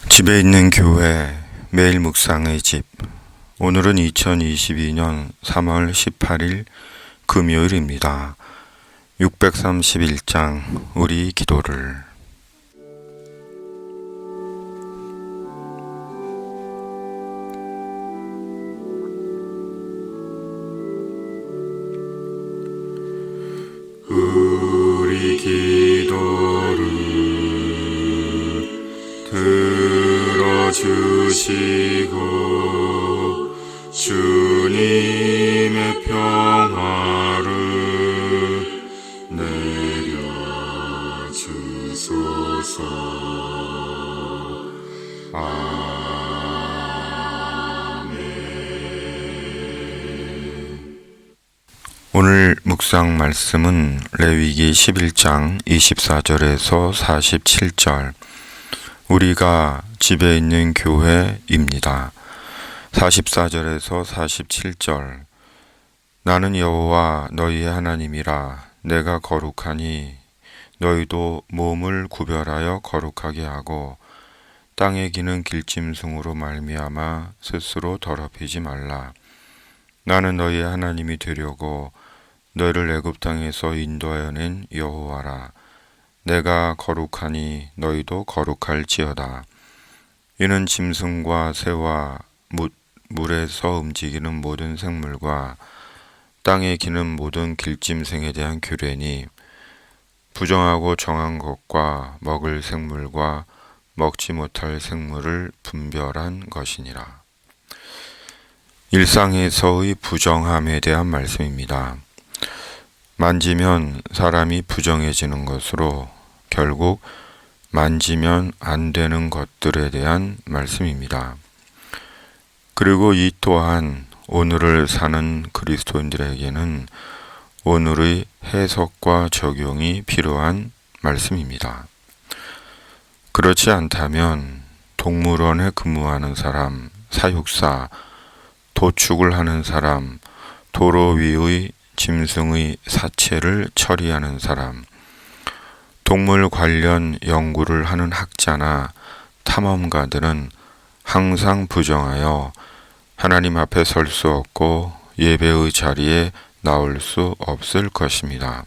집에 있는 교회 매일 묵상의 집. 오늘은 2022년 3월 18일 금요일입니다. 631장 우리 기도를. 우리 기도를 들어주시고 주님의 평화를 내려주소서. 아멘. 오늘 묵상 말씀은 레위기 11장 24절에서 47절, 우리가 집에 있는 교회입니다. 44절에서 47절, 나는 여호와 너희의 하나님이라. 내가 거룩하니 너희도 몸을 구별하여 거룩하게 하고 땅에 기는 길짐승으로 말미암아 스스로 더럽히지 말라. 나는 너희의 하나님이 되려고 너희를 애굽 땅에서 인도하여 낸 여호와라. 내가 거룩하니 너희도 거룩할지어다. 이는 짐승과 새와 물에서 움직이는 모든 생물과 땅에 기는 모든 길짐승에 대한 규례니, 부정하고 정한 것과 먹을 생물과 먹지 못할 생물을 분별한 것이니라. 일상에서의 부정함에 대한 말씀입니다. 만지면 사람이 부정해지는 것으로 결국 만지면 안 되는 것들에 대한 말씀입니다. 그리고 이 또한 오늘을 사는 그리스도인들에게는 오늘의 해석과 적용이 필요한 말씀입니다. 그렇지 않다면 동물원에 근무하는 사람, 사육사, 도축을 하는 사람, 도로 위의 짐승의 사체를 처리하는 사람, 동물 관련 연구를 하는 학자나 탐험가들은 항상 부정하여 하나님 앞에 설 수 없고 예배의 자리에 나올 수 없을 것입니다.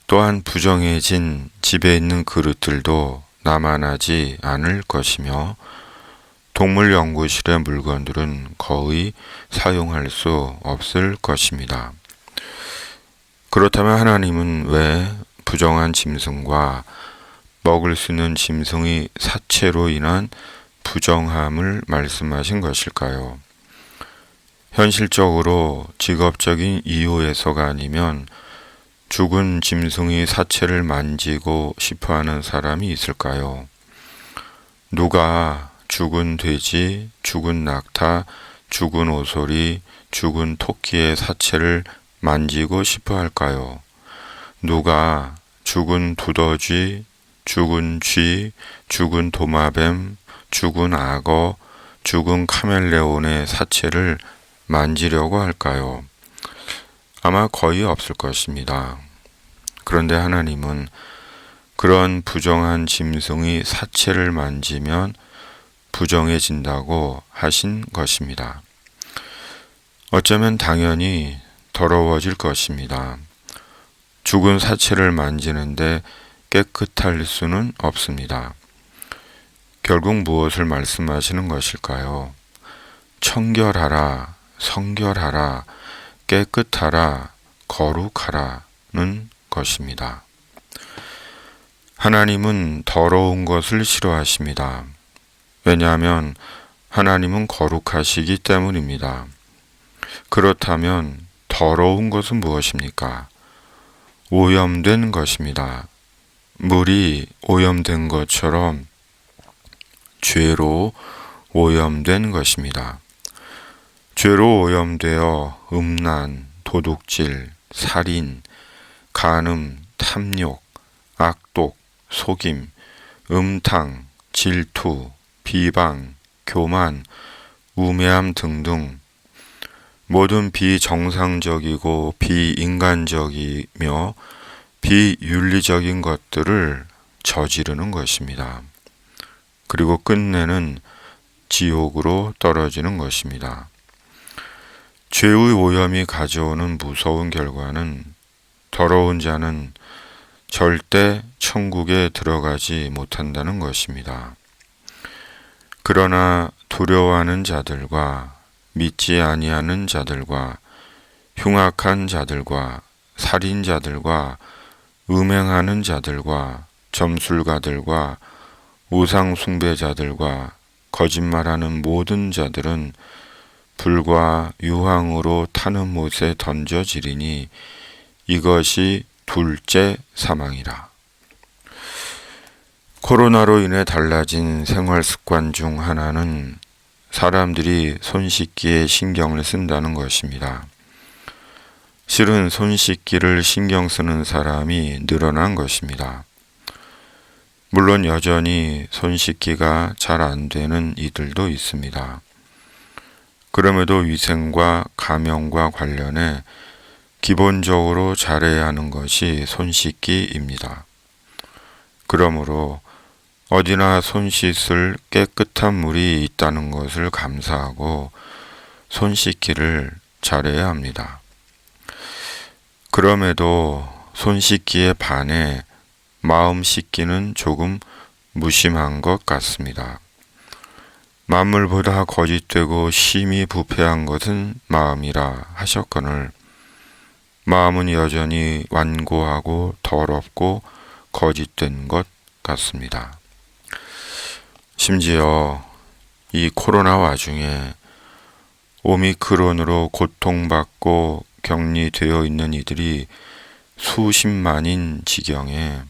또한 부정해진 집에 있는 그릇들도 남아나지 않을 것이며, 동물 연구실의 물건들은 거의 사용할 수 없을 것입니다. 그렇다면 하나님은 왜 부정한 짐승과 먹을 수 있는 짐승의 사체로 인한 부정함을 말씀하신 것일까요? 현실적으로 직업적인 이유에서가 아니면 죽은 짐승의 사체를 만지고 싶어하는 사람이 있을까요? 누가 죽은 돼지, 죽은 낙타, 죽은 오소리, 죽은 토끼의 사체를 만지고 싶어 할까요? 누가 죽은 두더지, 죽은 쥐, 죽은 도마뱀, 죽은 악어, 죽은 카멜레온의 사체를 만지려고 할까요? 아마 거의 없을 것입니다. 그런데 하나님은 그런 부정한 짐승의 사체를 만지면 부정해진다고 하신 것입니다. 어쩌면 당연히 더러워질 것입니다. 죽은 사체를 만지는데 깨끗할 수는 없습니다. 결국 무엇을 말씀하시는 것일까요? 청결하라, 성결하라, 깨끗하라, 거룩하라는 것입니다. 하나님은 더러운 것을 싫어하십니다. 왜냐하면 하나님은 거룩하시기 때문입니다. 그렇다면 더러운 것은 무엇입니까? 오염된 것입니다. 물이 오염된 것처럼 죄로 오염된 것입니다. 죄로 오염되어 음란, 도둑질, 살인, 간음, 탐욕, 악독, 속임, 음탕, 질투, 비방, 교만, 우매함 등등 모든 비정상적이고 비인간적이며 비윤리적인 것들을 저지르는 것입니다. 그리고 끝내는 지옥으로 떨어지는 것입니다. 죄의 오염이 가져오는 무서운 결과는 더러운 자는 절대 천국에 들어가지 못한다는 것입니다. 그러나 두려워하는 자들과 믿지 아니하는 자들과 흉악한 자들과 살인자들과 음행하는 자들과 점술가들과 우상 숭배자들과 거짓말하는 모든 자들은 불과 유황으로 타는 못에 던져지리니 이것이 둘째 사망이라. 코로나로 인해 달라진 생활 습관 중 하나는 사람들이 손 씻기에 신경을 쓴다는 것입니다. 실은 손 씻기를 신경 쓰는 사람이 늘어난 것입니다. 물론 여전히 손 씻기가 잘 안 되는 이들도 있습니다. 그럼에도 위생과 감염과 관련해 기본적으로 잘해야 하는 것이 손 씻기입니다. 그러므로 어디나 손 씻을 깨끗한 물이 있다는 것을 감사하고 손 씻기를 잘해야 합니다. 그럼에도 손 씻기에 반해 마음 씻기는 조금 무심한 것 같습니다. 만물보다 거짓되고 심히 부패한 것은 마음이라 하셨거늘 마음은 여전히 완고하고 더럽고 거짓된 것 같습니다. 심지어 이 코로나 와중에 오미크론으로 고통받고 격리되어 있는 이들이 수십만인 지경에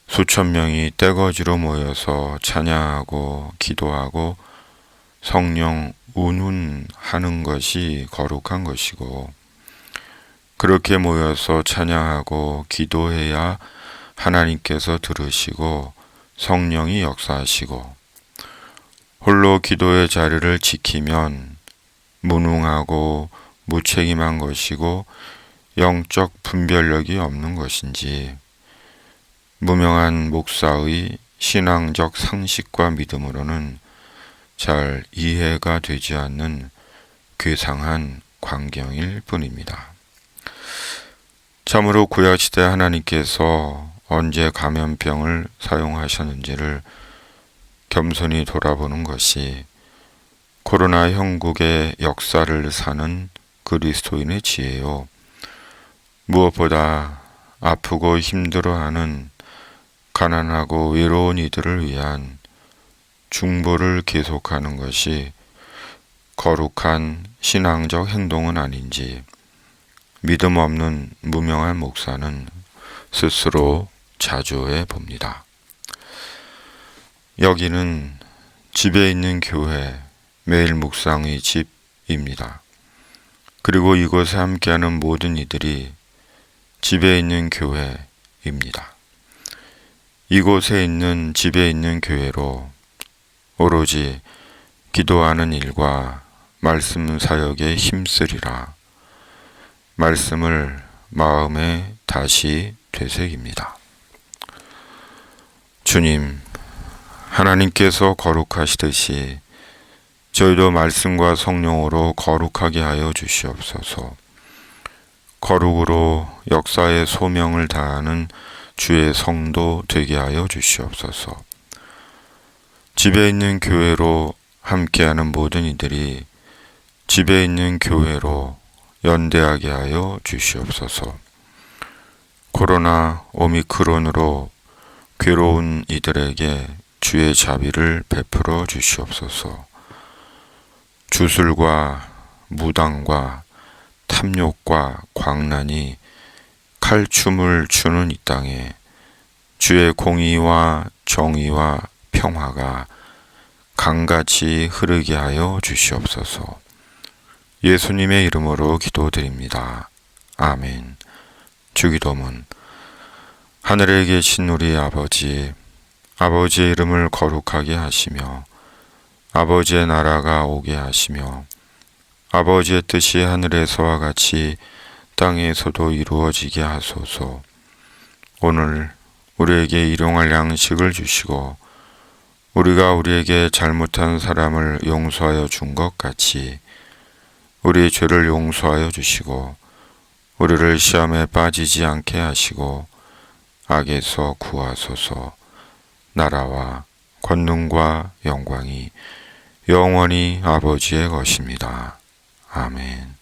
수천 명이 떼거지로 모여서 찬양하고 기도하고 성령 운운하는 것이 거룩한 것이고 그렇게 모여서 찬양하고 기도해야 하나님께서 들으시고 성령이 역사하시고 홀로 기도의 자리를 지키면 무능하고 무책임한 것이고 영적 분별력이 없는 것인지 무명한 목사의 신앙적 상식과 믿음으로는 잘 이해가 되지 않는 괴상한 광경일 뿐입니다. 참으로 구약시대 하나님께서 언제 감염병을 사용하셨는지를 겸손히 돌아보는 것이 코로나 형국의 역사를 사는 그리스도인의 지혜요. 무엇보다 아프고 힘들어하는 가난하고 외로운 이들을 위한 중보를 계속하는 것이 거룩한 신앙적 행동은 아닌지 믿음 없는 무명한 목사는 스스로 자조해 봅니다. 여기는 집에 있는 교회, 매일 묵상의 집입니다. 그리고 이곳에 함께하는 모든 이들이 집에 있는 교회입니다. 이곳에 있는 집에 있는 교회로 오로지 기도하는 일과 말씀 사역에 힘쓰리라. 말씀을 마음에 다시 되새깁니다. 주님, 하나님께서 거룩하시듯이 저희도 말씀과 성령으로 거룩하게 하여 주시옵소서. 거룩으로 역사의 소명을 다하는 주의 성도 되게 하여 주시옵소서. 집에 있는 교회로 함께하는 모든 이들이 집에 있는 교회로 연대하게 하여 주시옵소서. 코로나 오미크론으로 괴로운 이들에게 주의 자비를 베풀어 주시옵소서. 주술과 무당과 탐욕과 광란이 칼춤을 추는 이 땅에 주의 공의와 정의와 평화가 강같이 흐르게 하여 주시옵소서. 예수님의 이름으로 기도드립니다. 아멘. 주기도문. 하늘에 계신 우리 아버지, 아버지의 이름을 거룩하게 하시며 아버지의 나라가 오게 하시며 아버지의 뜻이 하늘에서와 같이 땅에서도 이루어지게 하소서. 오늘 우리에게 일용할 양식을 주시고 우리가 우리에게 잘못한 사람을 용서하여 준 것 같이 우리의 죄를 용서하여 주시고 우리를 시험에 빠지지 않게 하시고 악에서 구하소서. 나라와 권능과 영광이 영원히 아버지의 것입니다. 아멘.